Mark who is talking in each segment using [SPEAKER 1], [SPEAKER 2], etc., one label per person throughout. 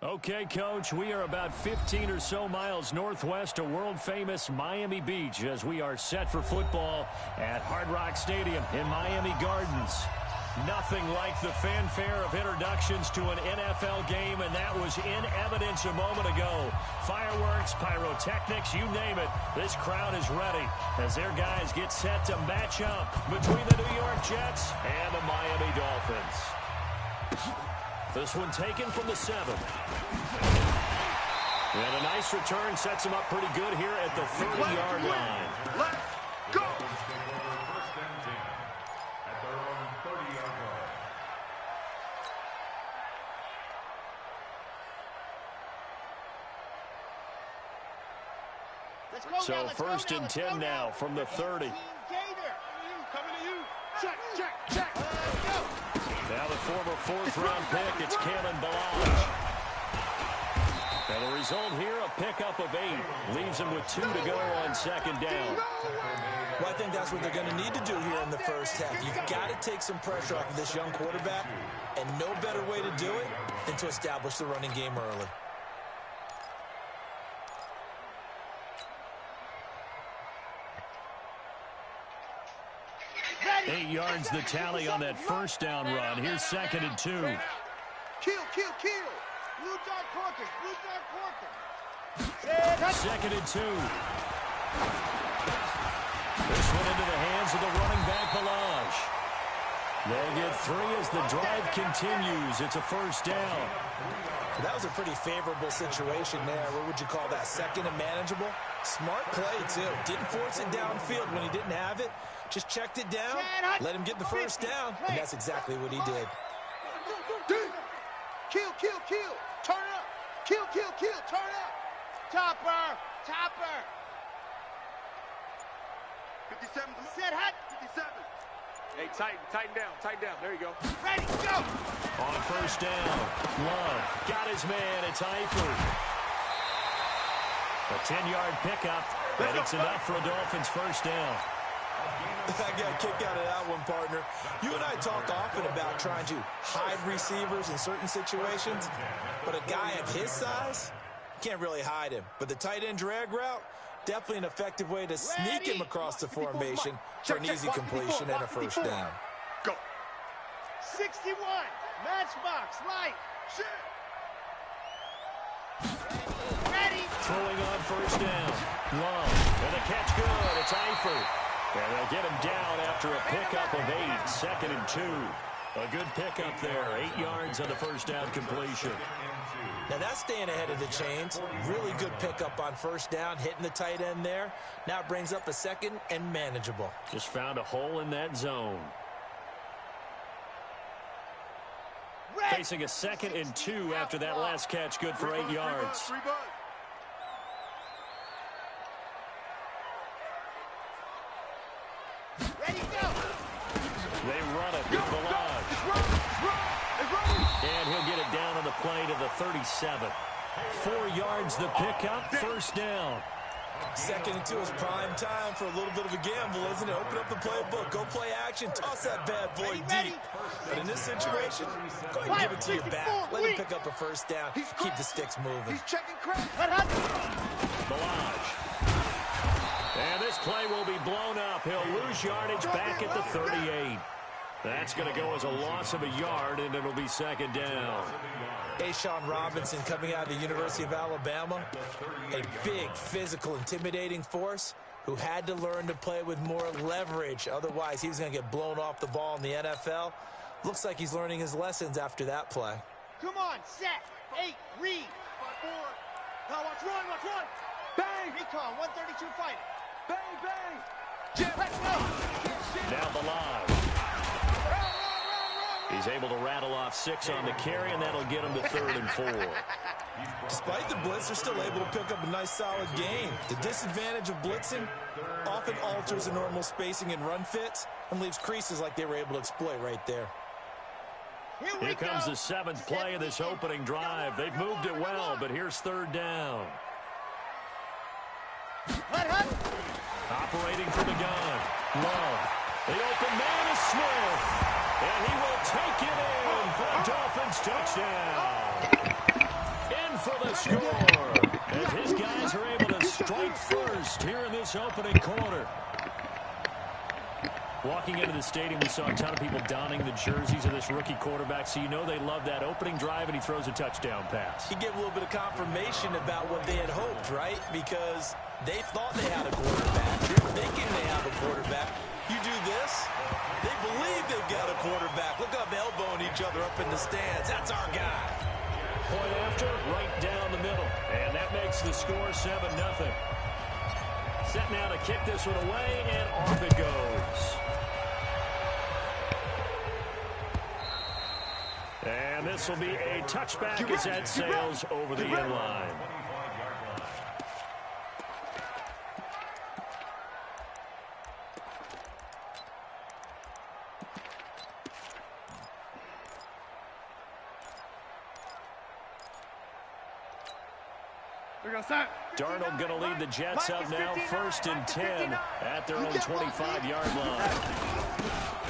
[SPEAKER 1] Okay, Coach, we are about 15 or so miles northwest of world-famous Miami Beach as we are set for football at Hard Rock Stadium in Miami Gardens. Nothing like the fanfare of introductions to an NFL game, and that was in evidence a moment ago. Fireworks, pyrotechnics, you name it. This crowd is ready as their guys get set to match up between the New York Jets and the Miami Dolphins. This one taken from the 7. And a nice return sets him up pretty good here at the 30-yard line.
[SPEAKER 2] Let's go!
[SPEAKER 1] So first and 10 now from the 30.
[SPEAKER 2] Coming to you. Check, check, check.
[SPEAKER 1] Now the former 4th-round pick, it's Kalen Balaj. And the result here, a pickup of 8. Leaves him with 2 to go on second down.
[SPEAKER 3] Well, I think that's what they're going to need to do here in the first half. You've got to take some pressure off of this young quarterback, and no better way to do it than to establish the running game early.
[SPEAKER 1] Ready. 8 yards the tally on that first down run. Here's 2nd and 2.
[SPEAKER 2] Kill, kill, kill. Blue dot Corkers, blue dot Corkers.
[SPEAKER 1] 2nd and 2. This one into the hands of the running back, Balaj. They'll get 3 as the drive continues. It's a first down.
[SPEAKER 3] That was a pretty favorable situation there. What would you call that? 2nd and manageable? Smart play, too. Didn't force it downfield when he didn't have it. Just checked it down, let him get the first down, and that's exactly what he did.
[SPEAKER 2] Kill, kill, kill. Turn up. Kill, kill, kill. Turn up. Topper. Topper. 57. Set hot. 57. Hey, tighten down. There you go. Ready, go.
[SPEAKER 1] On first down, Love got his man. It's Eifert. A 10-yard pickup, and it's enough for a Dolphins first down.
[SPEAKER 3] I got a kick out of that one, partner. You and I talk often about trying to hide receivers in certain situations, but a guy of his size, can't really hide him. But the tight end drag route, definitely an effective way to sneak him across the formation for an easy completion and a first down.
[SPEAKER 2] Go. 61. Matchbox, light. Shit. Ready.
[SPEAKER 1] Throwing on first down. Love. And the catch good. It's Eifert. And they'll get him down after a pickup of 8. 2nd and 2. A good pickup there. 8 yards on the first down completion.
[SPEAKER 3] Now that's staying ahead of the chains. Really good pickup on first down, hitting the tight end there. Now it brings up a 2nd and manageable.
[SPEAKER 1] Just found a hole in that zone.
[SPEAKER 2] Ready.
[SPEAKER 1] Facing a 2nd and 2 after that last catch, good for 8 yards.
[SPEAKER 2] Ready, go.
[SPEAKER 1] They run it with Balaj. And he'll get it down on the play to the 37. 4 yards the pickup, first down.
[SPEAKER 3] 2nd and 2 is prime time for a little bit of a gamble, isn't it? Open up the playbook, go play action, toss that bad boy deep. But in this situation, go ahead and give it to your back. Let him pick up a first down, keep the sticks moving.
[SPEAKER 2] He's checking crack.
[SPEAKER 1] Balaj. And this play will be blown up. He'll lose yardage back at the 38. That's going to go as a loss of a yard, and it'll be 2nd down.
[SPEAKER 3] Sean Robinson coming out of the University of Alabama, a big, physical, intimidating force who had to learn to play with more leverage. Otherwise, he was going to get blown off the ball in the NFL. Looks like he's learning his lessons after that play.
[SPEAKER 2] Come on, set. 8, read. 5, 4. Now watch run. Bang. Recon, 132 fighting. Bang, bang. Let's go.
[SPEAKER 1] Now Balaj. He's able to rattle off 6 on the carry, and that'll get him to 3rd and 4.
[SPEAKER 3] Despite the blitz, they're still able to pick up a nice, solid gain. The disadvantage of blitzing often alters the normal spacing and run fits and leaves creases like they were able to exploit right there.
[SPEAKER 1] Here comes the 7th play of this opening drive. They've moved it well, but here's 3rd down. Operating from the gun. Love. The open man is Smith. And he will take it in for a Dolphins touchdown. the score. As his guys are able to strike first here in this opening quarter. Walking into the stadium, we saw a ton of people donning the jerseys of this rookie quarterback, so you know they love that opening drive, and he throws a touchdown pass.
[SPEAKER 3] He gave a little bit of confirmation about what they had hoped, right? Because they thought they had a quarterback. You're thinking they have a quarterback. You do this, they believe they've got a quarterback. Look up, elbowing each other up in the stands. That's our guy.
[SPEAKER 1] Point after, right down the middle, and that makes the score 7-0. Set now to kick this one away, and off it goes. And this will be a touchback as that sails over the end line. Darnold going to lead the Jets up now, 1st and 10 at their own 25-yard line.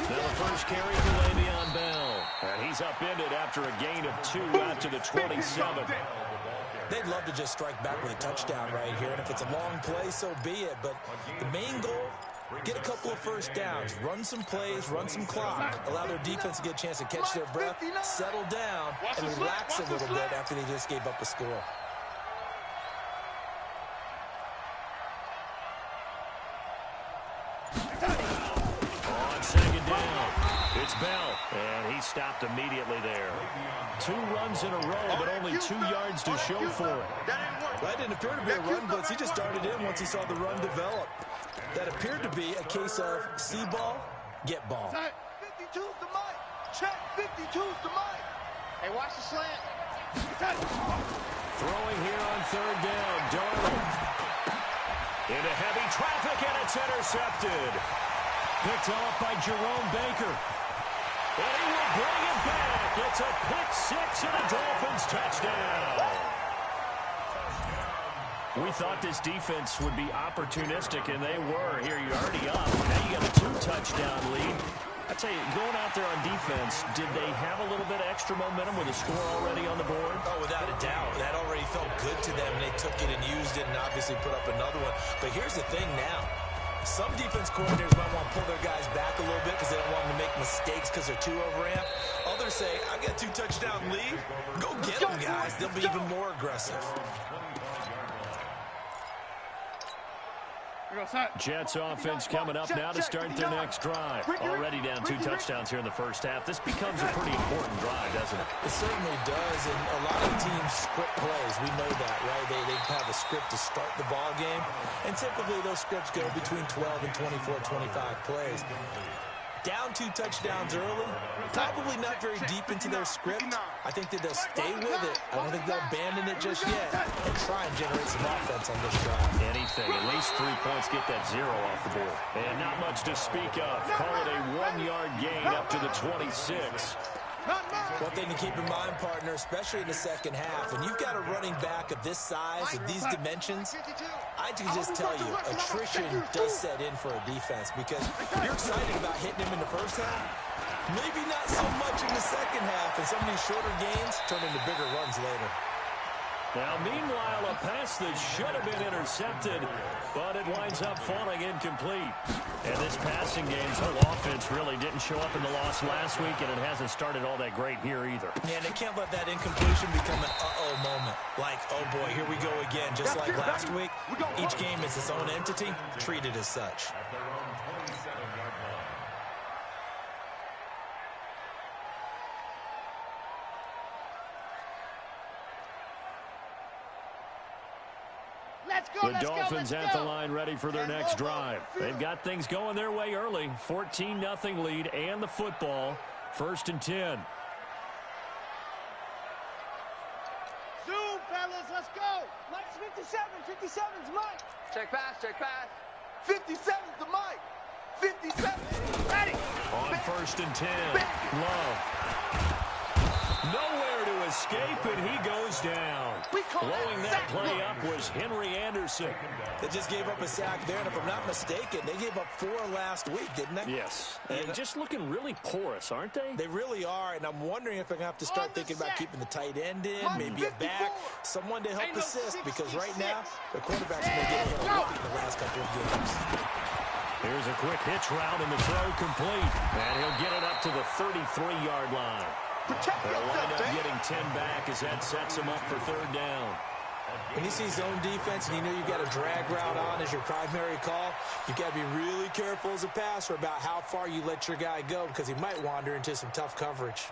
[SPEAKER 1] Now the first carry for Le'Veon Bell. And he's upended after a gain of 2 out to the 27.
[SPEAKER 3] They'd love to just strike back with a touchdown right here. And if it's a long play, so be it. But the main goal, get a couple of first downs, run some plays, run some clock, allow their defense to get a chance to catch their breath, settle down, and relax a little bit after they just gave up a score.
[SPEAKER 1] On 2nd down, it's Bell, and he stopped immediately there. 2 runs in a row, but only 2 yards to show for it.
[SPEAKER 3] That didn't appear to be a run blitz. He just darted in once he saw the run develop. That appeared to be a case of see ball, get ball.
[SPEAKER 2] 52's the mic. Check, 52's the mic. Hey, watch the slant.
[SPEAKER 1] Throwing here on 3rd down, Darnold. Into heavy traffic, and it's intercepted. Picked off by Jerome Baker. And he will bring it back. It's a pick-6 and a Dolphins touchdown. We thought this defense would be opportunistic, and they were. Here, you're already up. Now you got a 2-touchdown lead. I tell you, going out there on defense, did they have a little bit of extra momentum with a score already on the board?
[SPEAKER 3] Oh, without a doubt. That already felt good to them. They took it and used it and obviously put up another one. But here's the thing now. Some defense coordinators might want to pull their guys back a little bit because they don't want them to make mistakes because they're too overamped. Others say, I got a 2-touchdown lead. Go get them, guys. They'll be even more aggressive.
[SPEAKER 1] Jets offense coming up now to start their next drive. Already down 2 touchdowns here in the first half. This becomes a pretty important drive, doesn't it?
[SPEAKER 3] It certainly does, and a lot of teams script plays. We know that, right? They have a script to start the ball game, and typically those scripts go between 12 and 24, 25 plays. Down 2 touchdowns early, probably not very deep into their script. I think that they'll stay with it. I don't think they'll abandon it just yet and try and generate some offense on this drive.
[SPEAKER 1] Anything, at least 3 points, get that 0 off the board. And not much to speak of. Call it a 1-yard gain up to the 26.
[SPEAKER 3] One thing to keep in mind, partner, especially in the second half, when you've got a running back of this size, of these dimensions, I can just tell you, attrition does set in for a defense because you're excited about hitting him in the first half, maybe not so much in the second half, and some of these shorter gains turn into bigger runs later.
[SPEAKER 1] Now, meanwhile, a pass that should have been intercepted, but it winds up falling incomplete. And this passing game's whole offense really didn't show up in the loss last week, and it hasn't started all that great here either.
[SPEAKER 3] Yeah, they can't let that incompletion become an uh-oh moment. Like, oh boy, here we go again. Just like last week, each game is its own entity, treated as such.
[SPEAKER 1] The Dolphins at the line ready for their next drive. They've got things going their way early. 14-0 lead and the football. 1st and 10.
[SPEAKER 2] Zoom, fellas, let's go. Mike's 57. 57's Mike. Check pass, check pass. 57's the Mike. 57. Ready.
[SPEAKER 1] On 1st and 10. Love. Nowhere to escape, and he goes down. Blowing that play up was Henry Anderson.
[SPEAKER 3] They just gave up a sack there, and if I'm not mistaken, they gave up 4 last week, didn't they?
[SPEAKER 1] Yes. And just looking really porous, aren't they?
[SPEAKER 3] They really are, and I'm wondering if they're going to have to start thinking about keeping the tight end in, maybe a back, someone to help assist, because right now, the quarterback's been getting hit a lot in the last couple of games.
[SPEAKER 1] Here's a quick hitch route, and the throw complete. And he'll get it up to the 33-yard line. They'll wind up getting 10 back as that sets him up for 3rd down.
[SPEAKER 3] When you see zone defense and you know you've got a drag route on as your primary call, you've got to be really careful as a passer about how far you let your guy go, because he might wander into some tough coverage.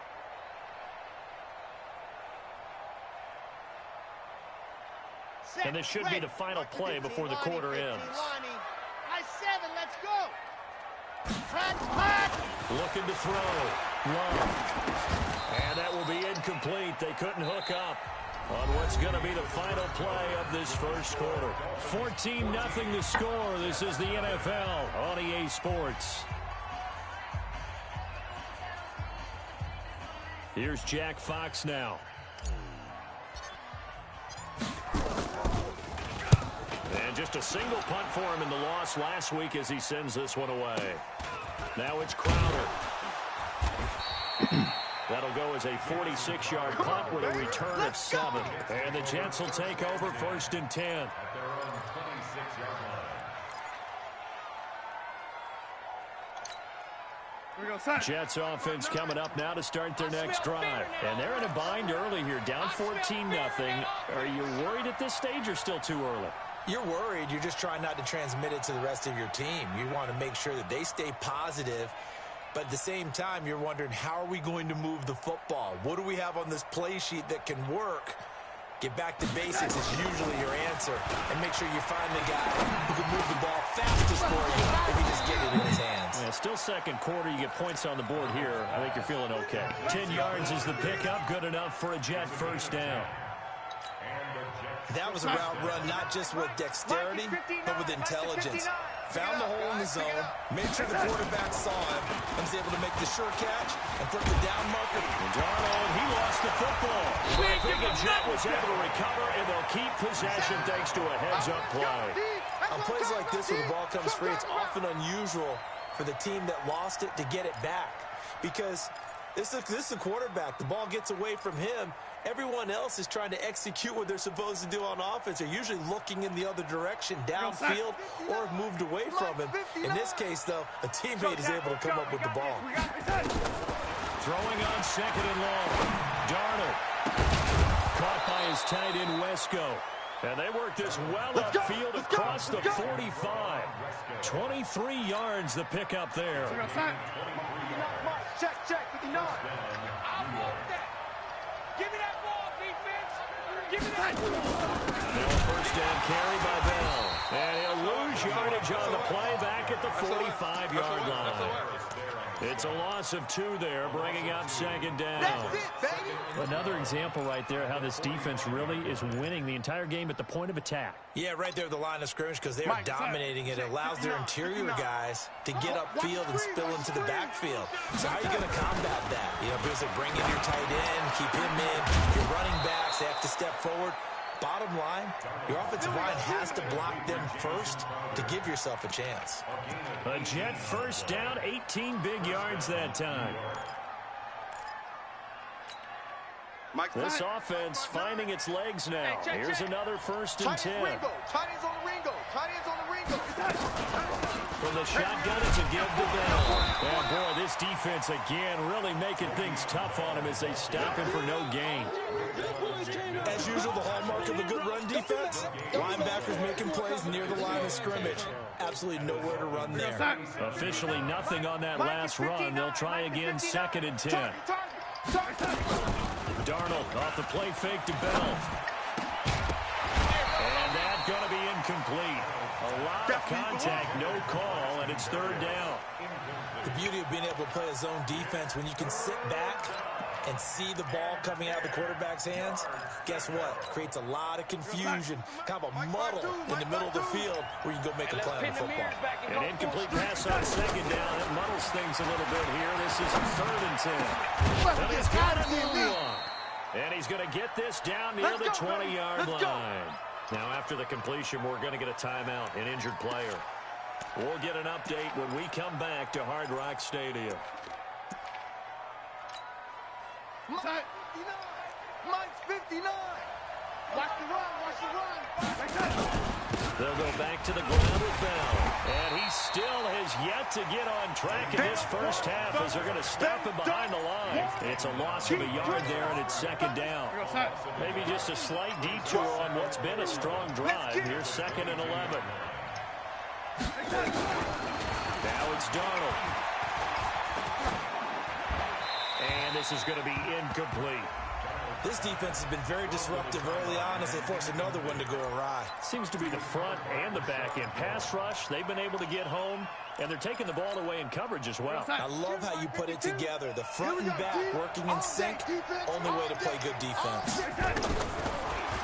[SPEAKER 1] And this should be the final play before the quarter ends.
[SPEAKER 2] Let's go.
[SPEAKER 1] Looking to throw. Love. And that will be incomplete. They couldn't hook up on what's going to be the final play of this first quarter. 14-0 the score. This is the NFL on EA Sports. Here's Jack Fox now. And just a single punt for him in the loss last week as he sends this one away. Now it's Crowder. That'll go as a 46-yard punt with a return of 7. And the Jets will take over 1st and 10. Jets offense coming up now to start their next drive. And they're in a bind early here, down 14-0. Are you worried at this stage or still too early?
[SPEAKER 3] You're worried. You're just trying not to transmit it to the rest of your team. You want to make sure that they stay positive. But at the same time, you're wondering, how are we going to move the football? What do we have on this play sheet that can work? Get back to basics is usually your answer. And make sure you find the guy who can move the ball fastest for you if he just get it in his hands.
[SPEAKER 1] Yeah, still second quarter. You get points on the board here. I think you're feeling okay. 10 yards is the pickup. Good enough for a Jet first down.
[SPEAKER 3] That was a route run not just with dexterity, but with intelligence. Found the hole in the zone, made sure the quarterback saw him, and was able to make the sure catch and put the down marker.
[SPEAKER 1] Darnold, he lost the football. But I think the Jet was able to recover, and they'll keep possession thanks to a heads-up play.
[SPEAKER 3] On plays like this where the ball comes free, it's often unusual for the team that lost it to get it back. Because this is a quarterback. The ball gets away from him. Everyone else is trying to execute what they're supposed to do on offense. They're usually looking in the other direction, downfield, or have moved away from him. In this case, though, a teammate is able to come up with the ball.
[SPEAKER 1] Throwing on 2nd and long. Darnold. Caught by his tight end, Wesco. And they work this well upfield across the 45. 23 yards the pickup there.
[SPEAKER 2] Check, 59. I want that. Give me that ball, defense. Give me that.
[SPEAKER 1] Now a first down carry by Bell. And he'll lose yardage on the play back at the 45-yard line. It's a loss of 2 there, bringing up 2nd down.
[SPEAKER 2] That's it, baby.
[SPEAKER 1] Another example right there how this defense really is winning the entire game at the point of attack.
[SPEAKER 3] Yeah, right there at the line of scrimmage, because they are dominating it. It allows their interior guys to get upfield and spill into the backfield. So how are you going to combat that? You know, because they bring in your tight end, keep him in. Your running backs, they have to step forward. Bottom line, your offensive line has to block them first to give yourself a chance.
[SPEAKER 1] A Jet first down, 18 big yards that time. This offense finding its legs now. Here's another 1st and 10.
[SPEAKER 2] Tight ends on the Ringo. Tight ends on the Ringo.
[SPEAKER 1] From the shotgun, it's a give to Bell. And boy, this defense again really making things tough on him as they stop him for no gain.
[SPEAKER 3] As usual, the hallmark of a good run defense, linebackers making plays near the line of scrimmage. Absolutely nowhere to run there.
[SPEAKER 1] Officially nothing on that last run. They'll try again, 2nd and 10. Darnold off the play fake to Bell. And that's going to be incomplete. A lot of contact, no call, and it's 3rd down.
[SPEAKER 3] The beauty of being able to play a zone defense when you can sit back and see the ball coming out of the quarterback's hands, guess what? Creates a lot of confusion, kind of a muddle in the middle of the field where you can go make a play on the football.
[SPEAKER 1] An incomplete pass on 2nd down. It muddles things a little bit here. This is 3rd and 10. And he's got to move on. And he's going to get this down near the 20-yard line. Now, after the completion, we're going to get a timeout, an injured player. We'll get an update when we come back to Hard Rock Stadium.
[SPEAKER 2] Mine's 59. Watch the run.
[SPEAKER 1] They'll go back to the ground with Bell. And he still has yet to get on track in this first half as they're going to stop him behind the line. It's a loss of a yard there, and it's second down. Maybe just a slight detour on what's been a strong drive. Here's 2nd and 11. Now it's Darnold. And this is going to be incomplete.
[SPEAKER 3] This defense has been very disruptive early on as they force another one to go awry.
[SPEAKER 1] Seems to be the front and the back end. Pass rush, they've been able to get home, and they're taking the ball away in coverage as well.
[SPEAKER 3] I love how you put it together. The front and back working in sync, only way to play good defense.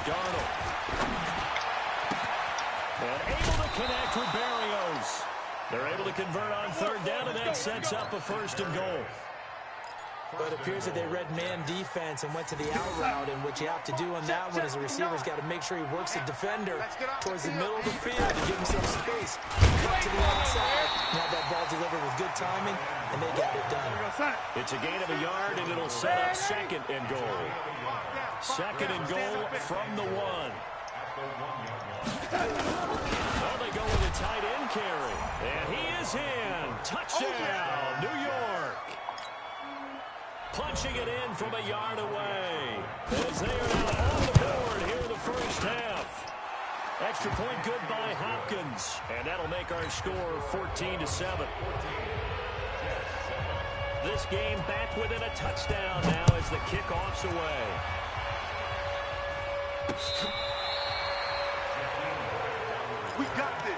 [SPEAKER 1] Darnold. And able to connect with Berrios. They're able to convert on 3rd down, and that sets up a 1st and goal.
[SPEAKER 3] But it appears that they read man defense and went to the out route, and what you have to do on that one is the receiver's got to make sure he works the defender towards the middle of the field to give himself space. Cut to the outside, and have that ball delivered with good timing, and they got it done.
[SPEAKER 1] It's a gain of a yard, and it'll set up 2nd and goal. 2nd and goal from the 1. Well, they go with a tight end carry, and he is in. Touchdown, New York. Punching it in from a yard away. As they are now on the board here in the first half. Extra point good by Hopkins. And that'll make our score 14-7. This game back within a touchdown now as the kickoff's away.
[SPEAKER 2] We got this.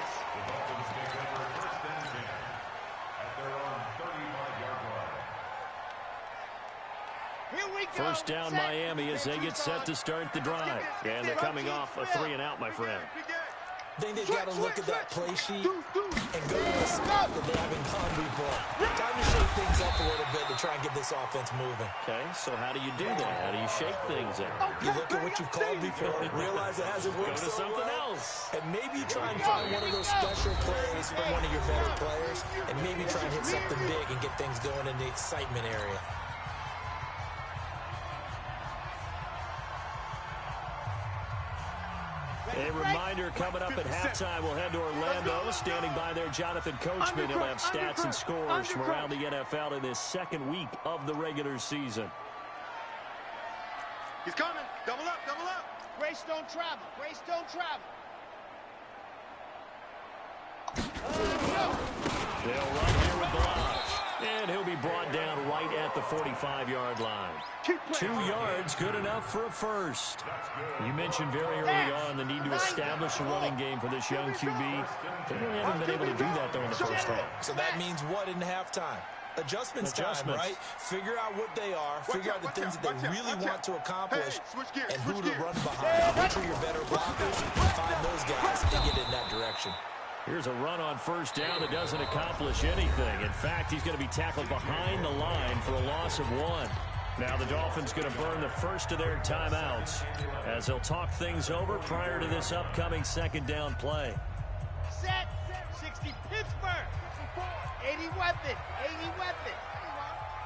[SPEAKER 1] First down Miami as they get set to start the drive. And they're coming off a 3-and-out, my friend.
[SPEAKER 3] I think they've got to look at that play sheet and go to a spot that they haven't gone before. Time to shake things up a little bit to try and get this offense moving.
[SPEAKER 1] Okay, so how do you do that? How do you shake things up?
[SPEAKER 3] You look at what you've called before, realize it hasn't worked
[SPEAKER 1] Go to
[SPEAKER 3] so
[SPEAKER 1] something
[SPEAKER 3] well,
[SPEAKER 1] else.
[SPEAKER 3] and maybe try and find one of those special plays from one of your better players, and maybe try and hit something big and get things going in the excitement area.
[SPEAKER 1] A reminder coming up at halftime. We'll head to Orlando. Standing by there, Jonathan Coachman. He'll have stats and scores from around the NFL in this 2nd week of the regular season.
[SPEAKER 2] He's coming. Double up, double up. Grace don't travel. Grace don't travel.
[SPEAKER 1] They'll run here with Blanche. And he'll be brought down right at the 45-yard line. 2 yards, good enough for a first. You mentioned very early on the need to establish a running game for this young QB. They really haven't been able to do that, though, in the first half.
[SPEAKER 3] So that means what in halftime? Adjustments time, right? Figure out what they are, figure out the things that they really want to accomplish, and who to run behind. Which are your better blockers? Find those guys and get in that direction.
[SPEAKER 1] Here's a run on first down that doesn't accomplish anything. In fact, he's going to be tackled behind the line for a loss of 1. Now the Dolphins going to burn the first of their timeouts as they'll talk things over prior to this upcoming 2nd down play.
[SPEAKER 2] Set. 60 Pittsburgh. 80 weapon. 80 weapon.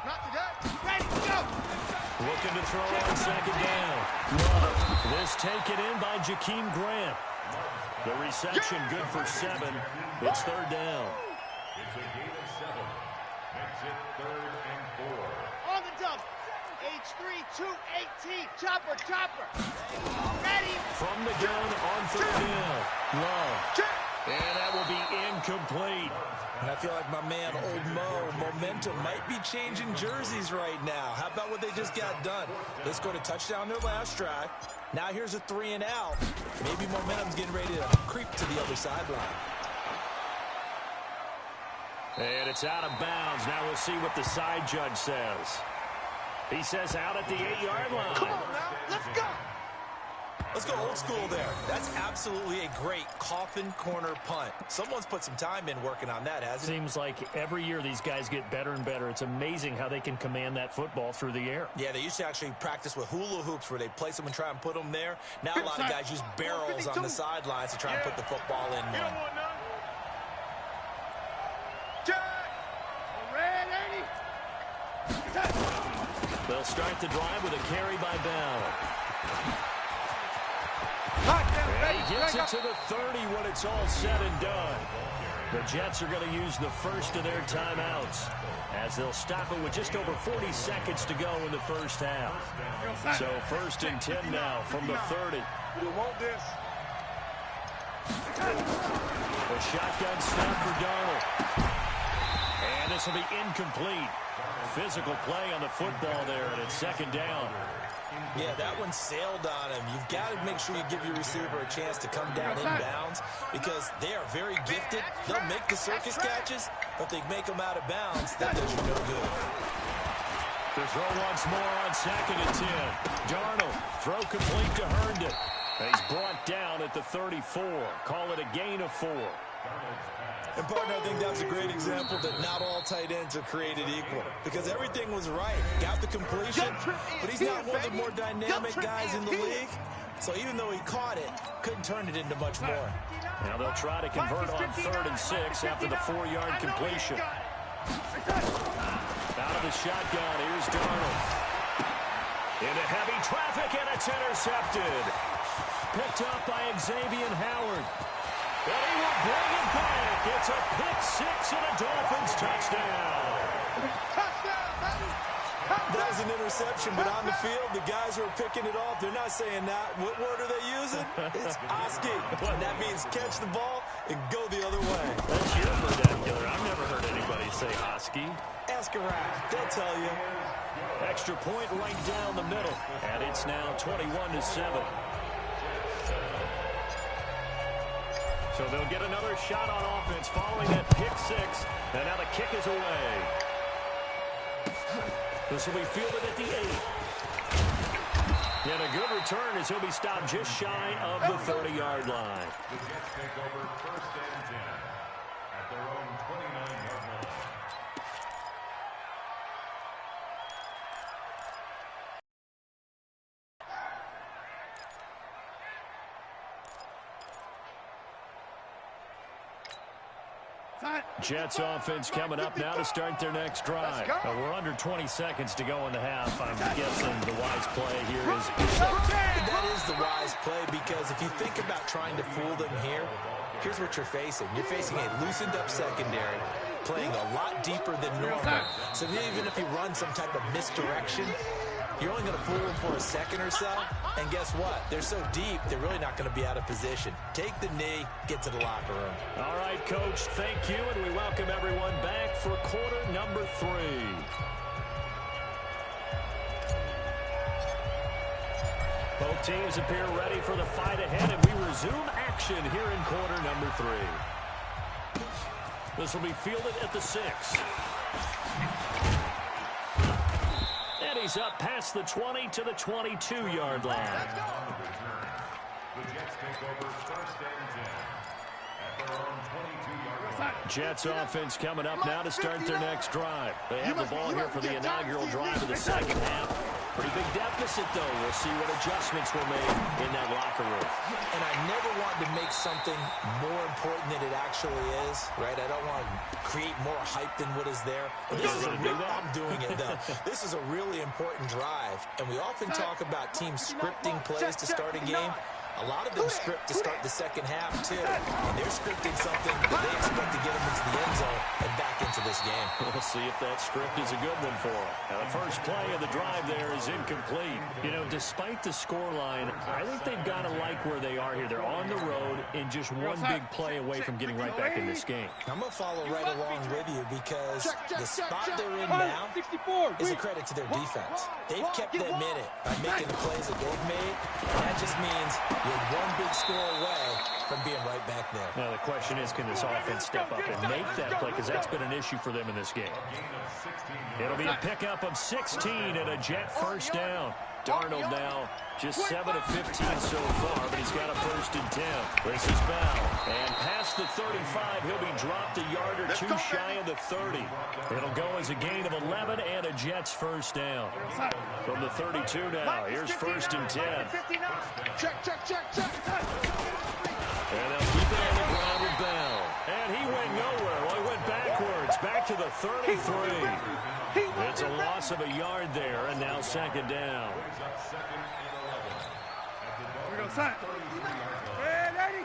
[SPEAKER 2] Not today. Ready to go.
[SPEAKER 1] Looking to throw on 2nd down. Love. This taken in by Jakeem Grant. The reception good for 7. It's 3rd down.
[SPEAKER 4] It's a gain of 7. Makes it 3rd and 4.
[SPEAKER 2] On the double. H3, 218. Chopper. Ready.
[SPEAKER 1] From the gun on 3rd down. Love. And that will be incomplete.
[SPEAKER 3] And I feel like my man, Old Mo, momentum might be changing jerseys right now. How about what they just got done? They scored a touchdown their last drive. Now here's a 3-and-out. Maybe momentum's getting ready to creep to the other sideline.
[SPEAKER 1] And it's out of bounds. Now we'll see what the side judge says. He says out at the 8-yard line.
[SPEAKER 2] Come on now. Let's go.
[SPEAKER 3] Let's go old school there. That's absolutely a great coffin corner punt. Someone's put some time in working on that, hasn't it?
[SPEAKER 1] Seems like every year these guys get better and better. It's amazing how they can command that football through the air.
[SPEAKER 3] Yeah, they used to actually practice with hula hoops where they place them and try and put them there. Now a lot of guys use barrels on the sidelines to try and put the football in one.
[SPEAKER 1] They'll start the drive with a carry by Bell. And he gets it to the 30 when it's all said and done. The Jets are going to use the first of their timeouts as they'll stop it with just over 40 seconds to go in the first half. So 1st and 10 now from the 30.
[SPEAKER 2] We want this.
[SPEAKER 1] A shotgun snap for Darnold. And this will be incomplete. Physical play on the football there, and it's 2nd down.
[SPEAKER 3] Yeah, that one sailed on him. You've got to make sure you give your receiver a chance to come down inbounds because they are very gifted. They'll make the circus catches, but they make them out of bounds. That does you no good.
[SPEAKER 1] The throw once more on 2nd and 10. Darnold, throw complete to Herndon. He's brought down at the 34. Call it a gain of 4.
[SPEAKER 3] And, partner, I think that's a great example that not all tight ends are created equal because everything was right. Got the completion, but he's not one of the more dynamic guys in the league. So even though he caught it, couldn't turn it into much more.
[SPEAKER 1] Now they'll try to convert on 3rd and 6 after the 4-yard completion. Out of the shotgun, here's Darnold. Into heavy traffic, and it's intercepted. Picked up by Xavier Howard. And he will bring it back. It's a pick-6 and a Dolphins touchdown.
[SPEAKER 3] That was an interception, but on the field, the guys who are picking it off, they're not saying that. What word are they using? It's Oski. And that means catch the ball and go the other way.
[SPEAKER 1] That's your vernacular. I've never heard anybody say Oski.
[SPEAKER 3] Ask around. They'll tell you.
[SPEAKER 1] Extra point right down the middle. And it's now 21-7. So they'll get another shot on offense following that pick-6. And now the kick is away. This will be fielded at the 8. And a good return as he'll be stopped just shy of the 30-yard line.
[SPEAKER 4] The Jets take over 1st and 10 at their own 29-yard line.
[SPEAKER 1] Jets offense coming up now to start their next drive. We're under 20 seconds to go in the half. I'm guessing the wise play here is
[SPEAKER 3] that is the wise play because if you think about trying to fool them here, here's what you're facing. You're facing a loosened up secondary playing a lot deeper than normal. So even if you run some type of misdirection, you're only going to fool them for a second or so. And guess what? They're so deep, they're really not going to be out of position. Take the knee, get to the locker room.
[SPEAKER 1] All right, Coach, thank you, and we welcome everyone back for quarter number 3. Both teams appear ready for the fight ahead, and we resume action here in quarter number 3. This will be fielded at the 6. And he's up past the 20 to the 22-yard line.
[SPEAKER 4] The Jets take over 1st and 10 at their own 22-yard line.
[SPEAKER 1] Jets offense coming up now to start their next drive. They have the ball here for the inaugural drive of the second half. Pretty big deficit, though. We'll see what adjustments were made in that locker room.
[SPEAKER 3] And I never want to make something more important than it actually is, right? I don't want to create more hype than what is there. But this is I'm doing it, though. This is a really important drive. And we often talk about teams scripting plays to start a game. A lot of them script to start the second half, too. And they're scripting something that they expect to get them into the end zone and back into this game.
[SPEAKER 1] We'll see if that script is a good one for them. Now, the first play of the drive there is incomplete. You know, despite the scoreline, I think they've got to like where they are here. They're on the road and just one big play away from getting right back in this game.
[SPEAKER 3] I'm going to follow right along with you because the spot they're in now is a credit to their defense. They've kept them in it by making the plays that they've made. And that just means you're one big score away from being right back there.
[SPEAKER 1] Now, the question is, can this offense step up and make that play? Because that's been an issue for them in this game. It'll be a pickup of 16 and a Jet first down. Darnold now just 7 of 15 so far, but he's got a 1st and 10. This is Bell. And past the 35, he'll be dropped a yard or two shy of the 30. It'll go as a gain of 11 and a Jets first down. From the 32 now, here's 1st and 10.
[SPEAKER 2] Check.
[SPEAKER 1] And they'll keep it on the ground with Bell. And he went nowhere. Well, he went backwards, back to the 33. It's a loss of a yard there, and now 2nd down.
[SPEAKER 2] Here we go, son. Ready.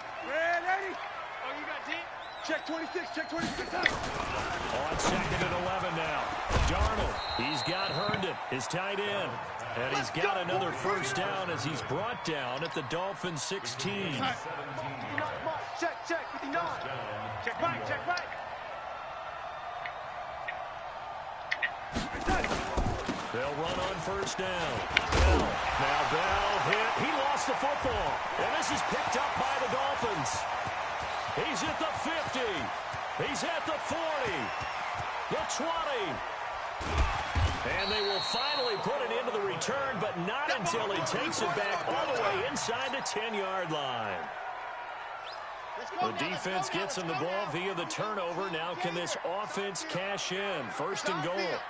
[SPEAKER 2] Oh, you got deep? Check 26.
[SPEAKER 1] On 2nd and 11 now. Darnold, he's got Herndon, his tight end. And he's got another first down as he's brought down at the Dolphins 16.
[SPEAKER 2] Check, 59. Check right.
[SPEAKER 1] They'll run on first down. Bell hit. He lost the football. And this is picked up by the Dolphins. He's at the 50. He's at the 40. The 20. And they will finally put it into the return, but not until he takes it back all the way inside the 10-yard line. The defense gets him the ball via the turnover. Now can this offense cash in? 1st and goal.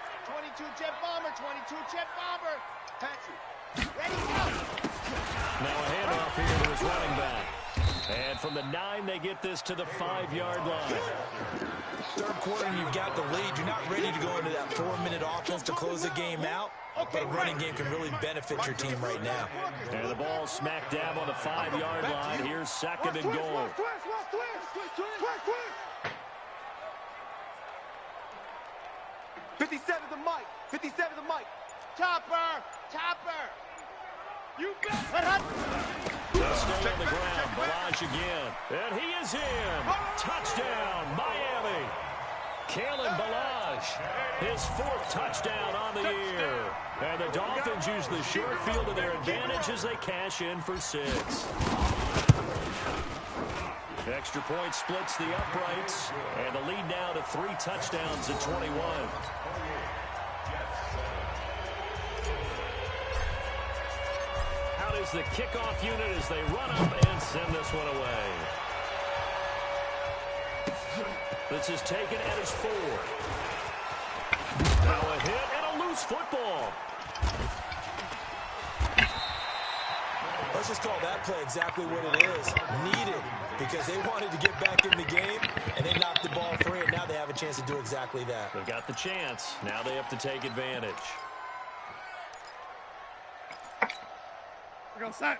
[SPEAKER 2] 22 Jet Bomber. Patsy. Ready, go.
[SPEAKER 1] Now a handoff here to his running back. And from the 9, they get this to the 5-yard line.
[SPEAKER 3] 3rd quarter, and you've got the lead. You're not ready to go into that 4-minute offense to close the game out. But a running game can really benefit your team right now.
[SPEAKER 1] And the ball smack dab on the 5-yard line. Here's 2nd and goal.
[SPEAKER 2] 57 the mic. Topper. You bet.
[SPEAKER 1] They'll stay on the ground. Balaj again. And he is in. Touchdown, Miami. Kalen Balaj, his 4th touchdown on the year. And the Dolphins use the short field to their advantage as they cash in for 6. Extra point splits the uprights. And the lead now to 3 touchdowns at 21. Out is the kickoff unit as they run up and send this one away. This is taken at his 4. Now a hit and a loose football.
[SPEAKER 3] Let's just call that play exactly what it is. Needed, because they wanted to get back in the game, and they knocked the ball free, and now they have a chance to do exactly that.
[SPEAKER 1] They've got the chance. Now they have to take advantage.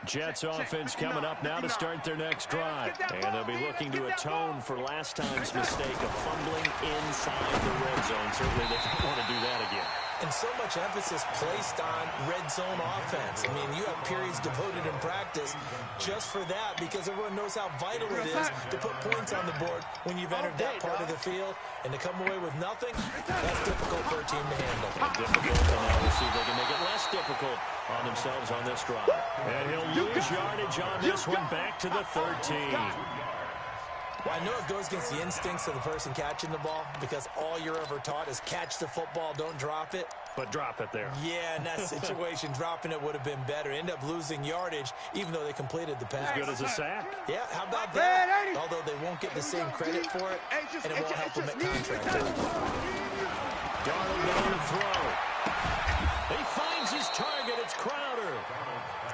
[SPEAKER 1] Jets offense coming up now to start their next drive. And they'll be looking to atone for last time's mistake of fumbling inside the red zone. Certainly they don't want to do that again.
[SPEAKER 3] And so much emphasis placed on red zone offense. I mean, you have periods devoted in practice just for that, because everyone knows how vital it is to put points on the board when you've entered that part of the field. And to come away with nothing, that's difficult for a team to handle.
[SPEAKER 1] Difficult, and now we'll see if they can make it less difficult on themselves on this drive. And he'll lose yardage on this one, back to the 13.
[SPEAKER 3] Well, I know it goes against the instincts of the person catching the ball, because all you're ever taught is catch the football, don't drop it.
[SPEAKER 1] But drop it there.
[SPEAKER 3] Yeah, in that situation, dropping it would have been better. End up losing yardage, even though they completed the pass.
[SPEAKER 1] As good as a sack.
[SPEAKER 3] Yeah, how about that? Although they won't get the same credit for it, and it won't help them at contract.
[SPEAKER 1] Darnold down to throw. He finds his target. It's Crowder.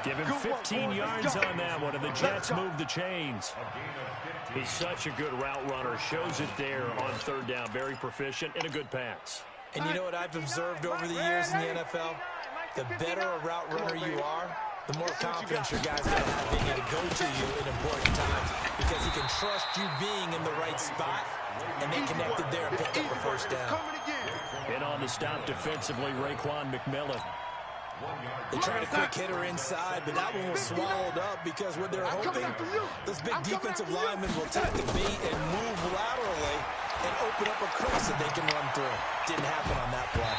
[SPEAKER 1] Give him 15 yards on that one, and the Jets move the chains. He's such a good route runner. Shows it there on 3rd down. Very proficient and a good pass.
[SPEAKER 3] And you know what I've observed over the years in the NFL? The better a route runner you are, the more confidence your guy's going to have being able to go to you in important times, because he can trust you being in the right spot, and they connected there and picked up a 1st down.
[SPEAKER 1] And on the stop defensively, Raekwon McMillan.
[SPEAKER 3] They tried a quick hitter inside, but that one was swallowed up, because what they're hoping, those big defensive linemen will take the bait and move laterally and open up a crease that they can run through. Didn't happen on that play.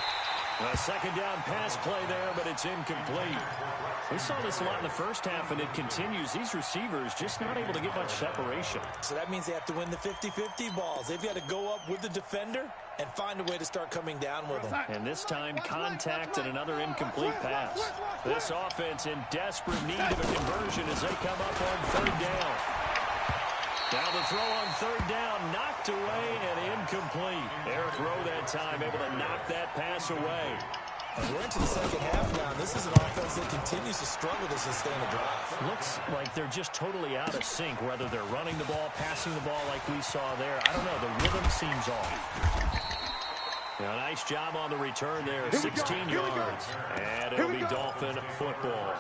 [SPEAKER 1] A second down pass play there, but it's incomplete. We saw this a lot in the first half, and it continues. These receivers just not able to get much separation.
[SPEAKER 3] So that means they have to win the 50-50 balls. They've got to go up with the defender and find a way to start coming down with them.
[SPEAKER 1] And this time, contact and another incomplete pass. This offense in desperate need of a conversion as they come up on third down. Now the throw on third down, knocked away and incomplete. Eric Rowe that time able to knock that pass away.
[SPEAKER 3] And we're into the second half now. This is an offense that continues to struggle to sustain a drive.
[SPEAKER 1] Looks like they're just totally out of sync, whether they're running the ball, passing the ball like we saw there. I don't know. The rhythm seems off. Now, nice job on the return there, 16 yards. And it'll be Dolphin football.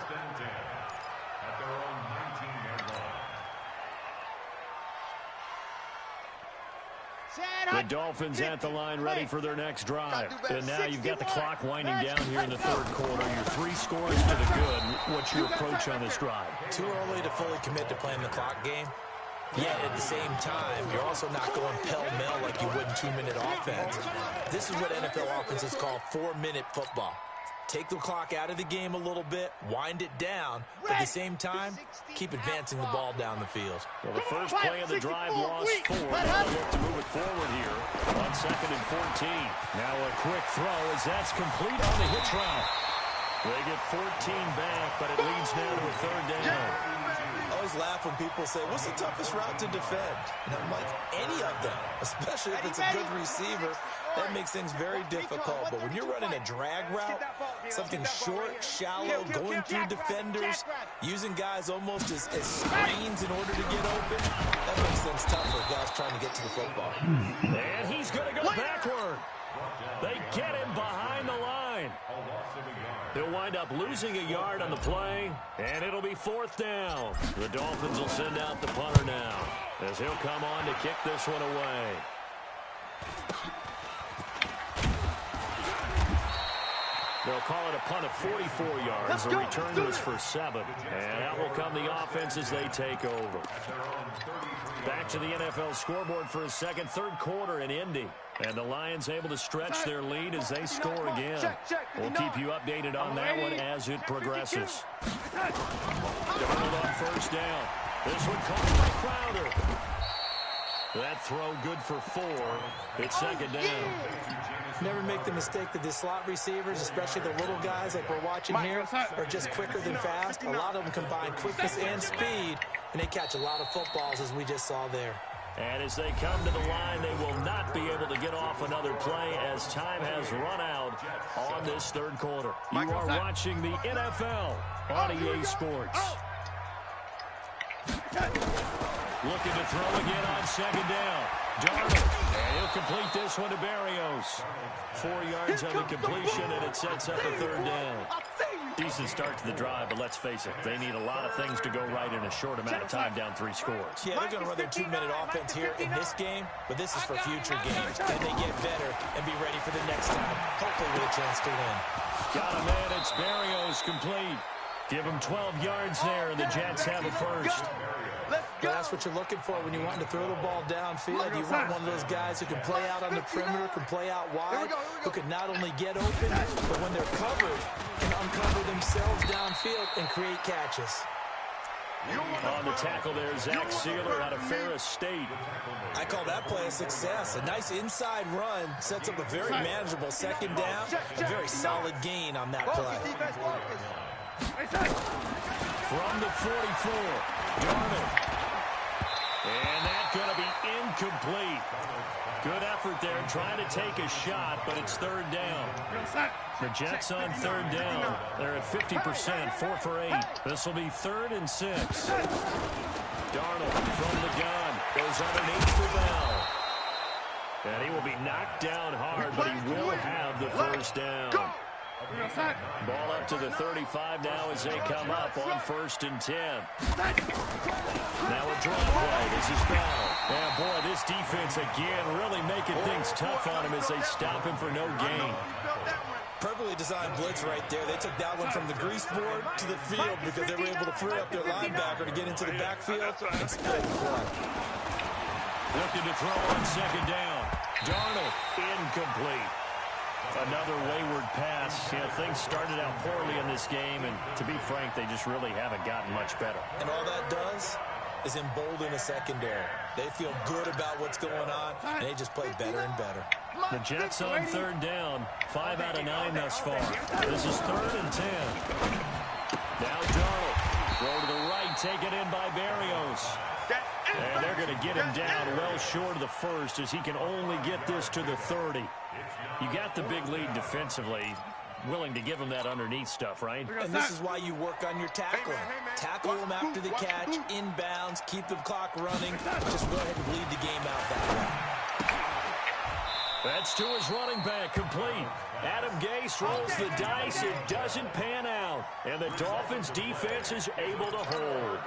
[SPEAKER 1] The Dolphins at the line ready for their next drive. And now you've got the clock winding down here in the third quarter. Your 3 scores to the good. What's your approach on this drive?
[SPEAKER 3] Too early to fully commit to playing the clock game. Yet at the same time, you're also not going pell-mell like you would in 2-minute offense. This is what NFL offenses call 4-minute football. Take the clock out of the game a little bit, wind it down, but at the same time, keep advancing the ball down the field.
[SPEAKER 1] Well, the first play of the drive lost 4. They'll look to move it forward here on 2nd and 14. Now a quick throw as that's complete on the hitch route. They get 14 back, but it leads now to a third down.
[SPEAKER 3] I always laugh when people say, what's the toughest route to defend? And I'm like, any of them, especially if it's a good receiver. That makes things very difficult. But when you're running a drag route, something short, shallow, going through defenders, using guys almost as screens in order to get open, that makes things tough for guys trying to get to the football.
[SPEAKER 1] And he's going to go backward. They get him behind the line. He'll wind up losing a yard on the play, and it'll be 4th down. The Dolphins will send out the punter now as he'll come on to kick this one away. They'll call it a punt of 44 yards. The return was for 7. And out will come the offense as they take over. Back to the NFL scoreboard for a second. Third quarter in Indy. And the Lions able to stretch their lead as they score again. We'll keep you updated on that one as it progresses. Darnold on first down. This one caught by Crowder. That throw good for 4. It's 2nd down.
[SPEAKER 3] Never make the mistake that the slot receivers, especially the little guys like we're watching here, are just quicker than fast. A lot of them combine quickness and speed, and they catch a lot of footballs, as we just saw there.
[SPEAKER 1] And as they come to the line, they will not be able to get off another play as time has run out on this third quarter. You are watching the NFL on EA Sports. Looking to throw again on 2nd down. Darnold, and he'll complete this one to Berrios. 4 yards on the completion, and it sets up a 3rd down. Decent start to the drive, but let's face it, they need a lot of things to go right in a short amount of time, down 3 scores.
[SPEAKER 3] Yeah, they're going to run their 2-minute offense here in this game, but this is for future games. Can they get better and be ready for the next time? Hopefully with a chance to win.
[SPEAKER 1] Got a man, it's Berrios complete. Give him 12 yards there, and the Jets have a first.
[SPEAKER 3] That's what you're looking for when you want to throw the ball downfield. You want one of those guys who can play out on the perimeter, can play out wide, who can not only get open, but when they're covered, can uncover themselves downfield and create catches.
[SPEAKER 1] On the tackle there, Zach Sealer out of Ferris State.
[SPEAKER 3] I call that play a success. A nice inside run sets up a very manageable 2nd down. A very solid gain on that play.
[SPEAKER 1] From the 44, Darnold. And that's going to be incomplete. Good effort there, trying to take a shot, but it's 3rd down. The Jets on 3rd down. They're at 50%, 4 for 8. This will be 3rd and 6. Darnold from the gun. Goes underneath for Bell. And he will be knocked down hard, but he will have the 1st down. Ball up to the 35 now as they come up on 1st and 10. Now a draw play. This is Bell. Yeah, boy, this defense again really making things tough on him as they stop him for no gain.
[SPEAKER 3] Perfectly designed blitz right there. They took that one from the grease board to the field because they were able to free up their linebacker to get into the backfield and spread the play.
[SPEAKER 1] Looking to throw on 2nd down. Darnold incomplete. Another wayward pass. You know, things started out poorly in this game, and to be frank, they just really haven't gotten much better.
[SPEAKER 3] And all that does is embolden a secondary. They feel good about what's going on, and they just play better and better.
[SPEAKER 1] The Jets on third down. 5 out of 9 thus far. This is 3rd and 10. Now Darnold. Throw to the right, taken in by Berrios. And they're going to get him down well short of the first, as he can only get this to the 30. You got the big lead defensively. Willing to give him that underneath stuff, right?
[SPEAKER 3] And this is why you work on your tackling. Tackle him after the catch, inbounds, keep the clock running. Just go ahead and bleed the game out that way.
[SPEAKER 1] That's to his running back, complete. Adam Gase rolls the dice. It doesn't pan out. And the Dolphins' defense is able to hold.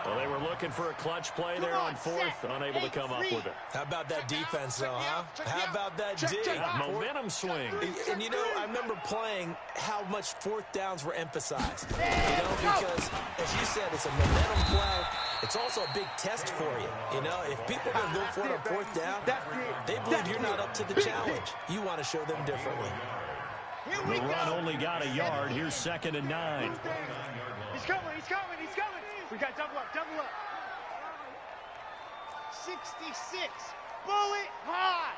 [SPEAKER 1] Well, they were looking for a clutch play there on 4th, unable to come up with it.
[SPEAKER 3] How about that defense, though, huh? How about that D?
[SPEAKER 1] Momentum swing.
[SPEAKER 3] And, you know, I remember playing how much 4th downs were emphasized. You know, because, as you said, it's a momentum play. It's also a big test for you. You know, if people are going to go for it on 4th down, they believe you're not up to the challenge. You want to show them differently.
[SPEAKER 1] The run only got a yard. Here's 2nd and 9.
[SPEAKER 2] He's coming, he's coming, he's coming. We got double up, double up. 66. Bullet high.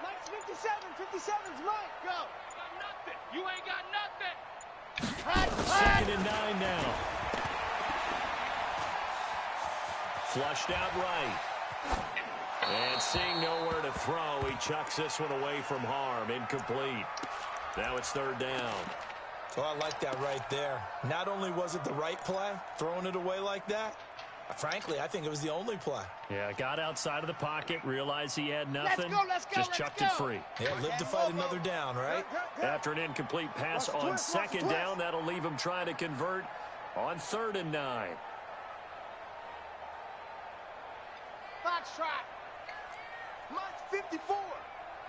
[SPEAKER 2] Mike's 57. 57's Mike. Go. Got nothing. You ain't got nothing. Hot.
[SPEAKER 1] 2nd and 9 now. Flushed out right. And seeing nowhere to throw, he chucks this one away from harm. Incomplete. Now it's 3rd down.
[SPEAKER 3] Oh, I like that right there. Not only was it the right play, throwing it away like that, frankly, I think it was the only play.
[SPEAKER 1] Yeah, got outside of the pocket, realized he had nothing, just chucked it free.
[SPEAKER 3] Yeah, live to fight another down, right?
[SPEAKER 1] After an incomplete pass on 2nd down, that'll leave him trying to convert on 3rd and 9.
[SPEAKER 2] Foxtrot. Mike's 54.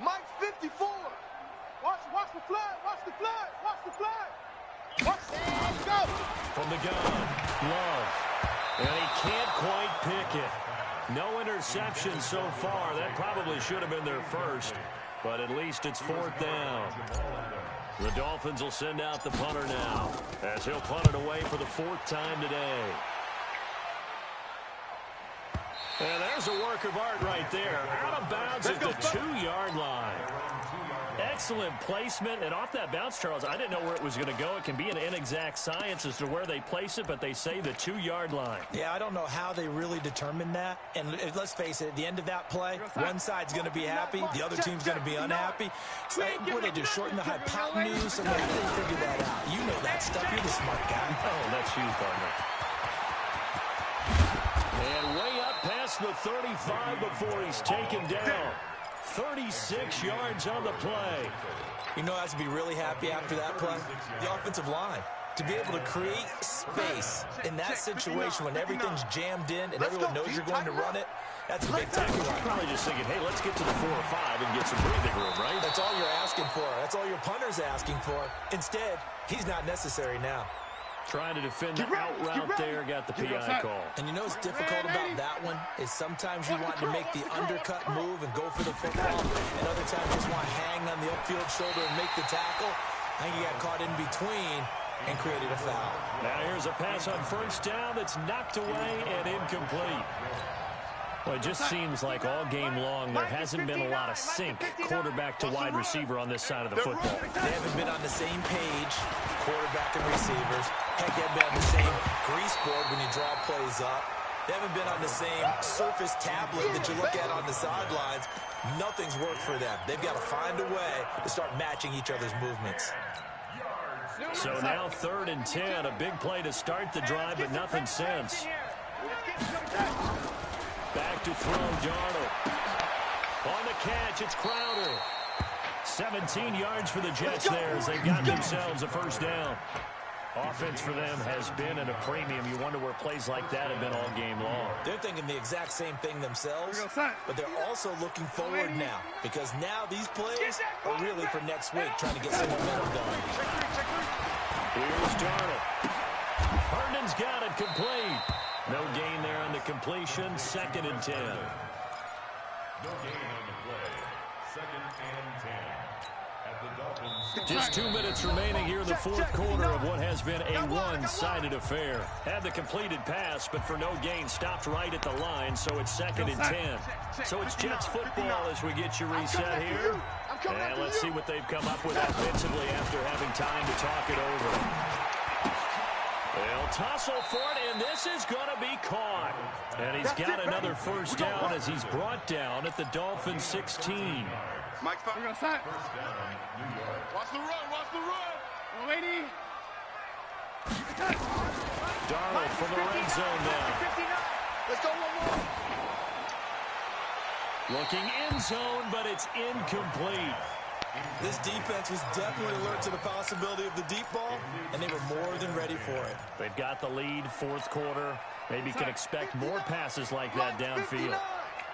[SPEAKER 2] Mike's 54. Watch the flood. Watch the flood. Watch the flood. Watch and go.
[SPEAKER 1] From the gun, Love. And he can't quite pick it. No interception so far. That probably should have been their first. But at least it's 4th down. The Dolphins will send out the punter now, as he'll punt it away for the 4th time today. And there's a work of art right there. Out of bounds at the 2-yard line. Excellent placement. And off that bounce, Charles, I didn't know where it was going to go. It can be an inexact science as to where they place it, but they say the 2-yard line.
[SPEAKER 3] Yeah, I don't know how they really determined that. And let's face it, at the end of that play, one side's going to be happy, the other team's going to be unhappy. So what they do, shorten the hypotenuse? And how do they figure that out? You know that stuff. You're the smart guy.
[SPEAKER 1] Oh, that's you, partner. And way up past the 35 before he's taken down. 36 yards on the play.
[SPEAKER 3] You know who has to be really happy after that play? The offensive line. To be able to create space in that situation when everything's jammed in and everyone knows you're going to run it, that's a big tackle.
[SPEAKER 1] Probably just thinking, hey, let's get to the 4 or 5 and get some breathing room, right?
[SPEAKER 3] That's all you're asking for. That's all your punter's asking for. Instead, he's not necessary now.
[SPEAKER 1] Trying to defend the out route there, got the PI call.
[SPEAKER 3] And you know what's difficult about that one is sometimes you want to make the undercut move and go for the football, and other times you just want to hang on the upfield shoulder and make the tackle. I think he got caught in between and created a foul.
[SPEAKER 1] Now here's a pass on 1st down that's knocked away and incomplete. Well, it just seems like all game long there hasn't been a lot of sync quarterback to wide receiver on this side of the football.
[SPEAKER 3] They haven't been on the same page, quarterback and receivers. Heck, they haven't been on the same grease board when you draw plays up. They haven't been on the same surface tablet that you look at on the sidelines. Nothing's worked for them. They've got to find a way to start matching each other's movements.
[SPEAKER 1] So now 3rd and 10, a big play to start the drive, but nothing since. Back to throw, Darnold. On the catch, it's Crowder. 17 yards for the Jets there as they got themselves a 1st down. Offense for them has been at a premium. You wonder where plays like that have been all game long.
[SPEAKER 3] They're thinking the exact same thing themselves, but they're also looking forward now, because now these plays are really for next week, trying to get some momentum going.
[SPEAKER 1] Here's Darnold. Herndon's got it complete. No gain there on the completion. 2nd and 10.
[SPEAKER 4] No gain on the play. Second and 10. At the Dolphins.
[SPEAKER 1] Just 2 minutes remaining here in the fourth quarter of what has been a one-sided affair. Had the completed pass, but for no gain, stopped right at the line, so it's second and 10. So it's Jets football as we get you reset here. And let's see what they've come up with offensively after having time to talk it over. They'll tussle for it, and this is going to be caught. And he's got another first down as he's brought down at the Dolphins 16.
[SPEAKER 2] Mike's we're going to start. Watch the run, watch the run. Oh, lady.
[SPEAKER 1] Darnold from the red zone now.
[SPEAKER 2] Let's go one more.
[SPEAKER 1] Looking in zone, but it's incomplete.
[SPEAKER 3] This defense was definitely alert to the possibility of the deep ball, and they were more than ready for it.
[SPEAKER 1] They've got the lead, fourth quarter. Maybe can expect more passes like that downfield.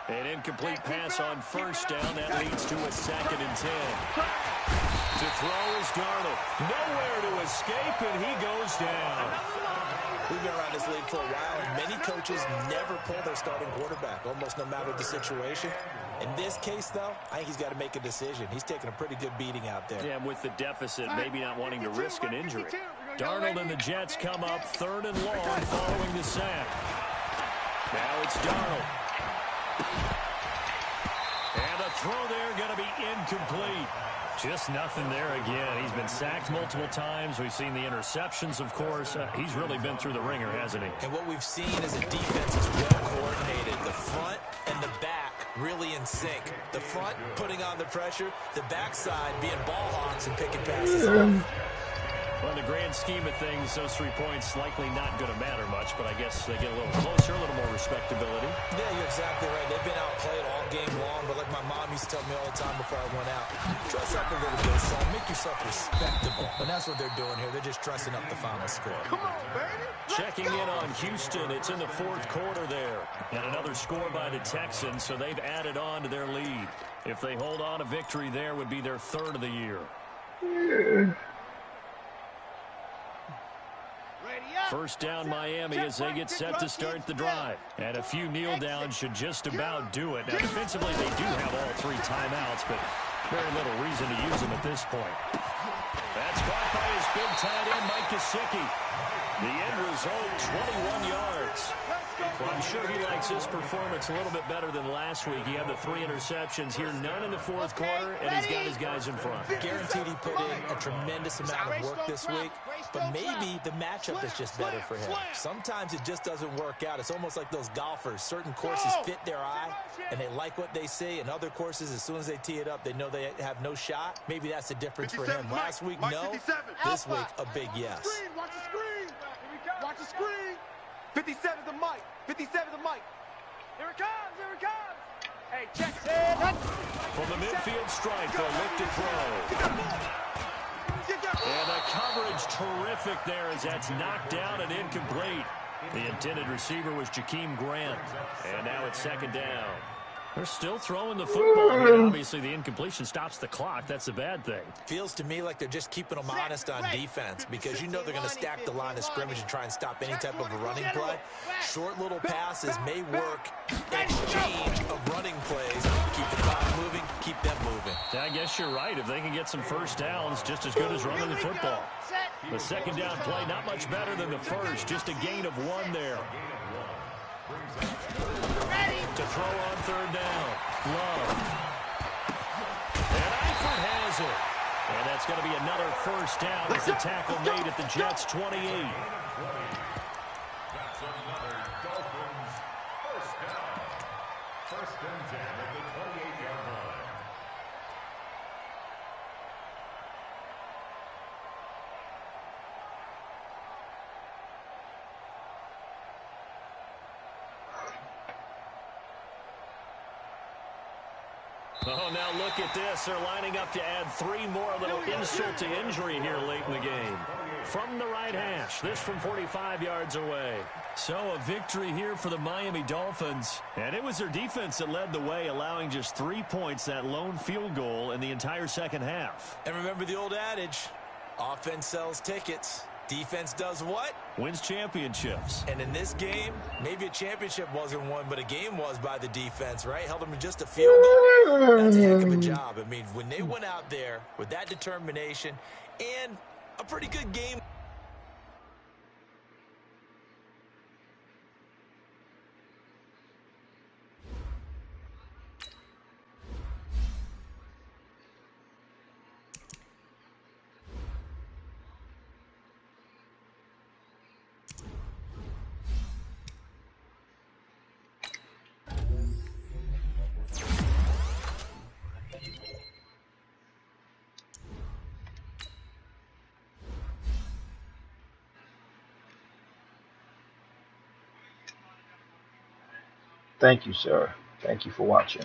[SPEAKER 1] An incomplete pass on first down. That leads to a second and 10. To throw is Darnold. Nowhere to escape, and he goes down.
[SPEAKER 3] We've been around this league for a while, and many coaches never pull their starting quarterback, almost no matter the situation. In this case, though, I think he's got to make a decision. He's taking a pretty good beating out there.
[SPEAKER 1] Yeah, with the deficit, maybe not wanting to risk an injury. Darnold and the Jets come up third and long following the sack. Now it's Darnold. And a throw there going to be incomplete. Just nothing there again. He's been sacked multiple times. We've seen the interceptions, of course. He's really been through the ringer, hasn't he?
[SPEAKER 3] And what we've seen is a defense is well coordinated. The front and the back really in sync. The front putting on the pressure, the backside being ball hawks and picking passes off.
[SPEAKER 1] Well, in the grand scheme of things, those 3 points likely not going to matter much, but I guess they get a little closer, a little more respectability.
[SPEAKER 3] Yeah, you're exactly right. They've been outplayed all game long, but like my mom used to tell me all the time before I went out, dress up a little bit, son. Make yourself respectable. And that's what they're doing here. They're just dressing up the final score.
[SPEAKER 2] Come on, baby.
[SPEAKER 1] Checking in on Houston. It's in the fourth quarter there. And another score by the Texans, so they've added on to their lead. If they hold on, a victory there would be their third of the year. First down Miami as they get set to start the drive. And a few kneel downs should just about do it. Now defensively they do have all 3 timeouts, but very little reason to use them at this point. That's caught by his big tight end Mike Gesicki. The end result 21 yards. Well, I'm sure he likes his performance a little bit better than last week. He had the 3 interceptions here, none in the fourth quarter, and he's got his guys in front.
[SPEAKER 3] Guaranteed he put in a tremendous amount of work this week, but maybe the matchup is just better for him. Sometimes it just doesn't work out. It's almost like those golfers. Certain courses fit their eye, and they like what they see, and other courses, as soon as they tee it up, they know they have no shot. Maybe that's the difference for him. Last week, no. This week, a big yes.
[SPEAKER 2] Watch the screen. Watch the screen. 57 to Mike. 57 to Mike. Here it comes. Here it comes. Hey, check it.
[SPEAKER 1] From the midfield stripe, they'll look to throw. And the coverage terrific there as that's knocked down and incomplete. The intended receiver was Jakeem Grant. And now it's second down. They're still throwing the football here. Obviously, the incompletion stops the clock. That's a bad thing.
[SPEAKER 3] Feels to me like they're just keeping them honest on defense because you know they're going to stack the line of scrimmage and try and stop any type of a running play. Short little passes may work. Exchange of running plays. Keep the clock moving. Keep them moving.
[SPEAKER 1] I guess you're right. If they can get some first downs, just as good as running the football. The second down play, not much better than the first. Just a gain of 1 there. To throw on third down. Love. And Eifert has it. And that's going to be another first down as the tackle made at the Jets' 28.
[SPEAKER 4] That's another Dolphins first down. First and 10 at the 28-yard line.
[SPEAKER 1] Oh, now look at this. They're lining up to add 3 more. A little insult to injury here late in the game. From the right hash. This from 45 yards away. So a victory here for the Miami Dolphins. And it was their defense that led the way, allowing just 3 points, that lone field goal in the entire second half.
[SPEAKER 3] And remember the old adage, offense sells tickets. Defense does what?
[SPEAKER 1] Wins championships.
[SPEAKER 3] And in this game, maybe a championship wasn't won, but a game was by the defense, right? Held them to just a field goal. That's a heck of a job. I mean, when they went out there with that determination and a pretty good game.
[SPEAKER 5] Thank you, sir. Thank you for watching.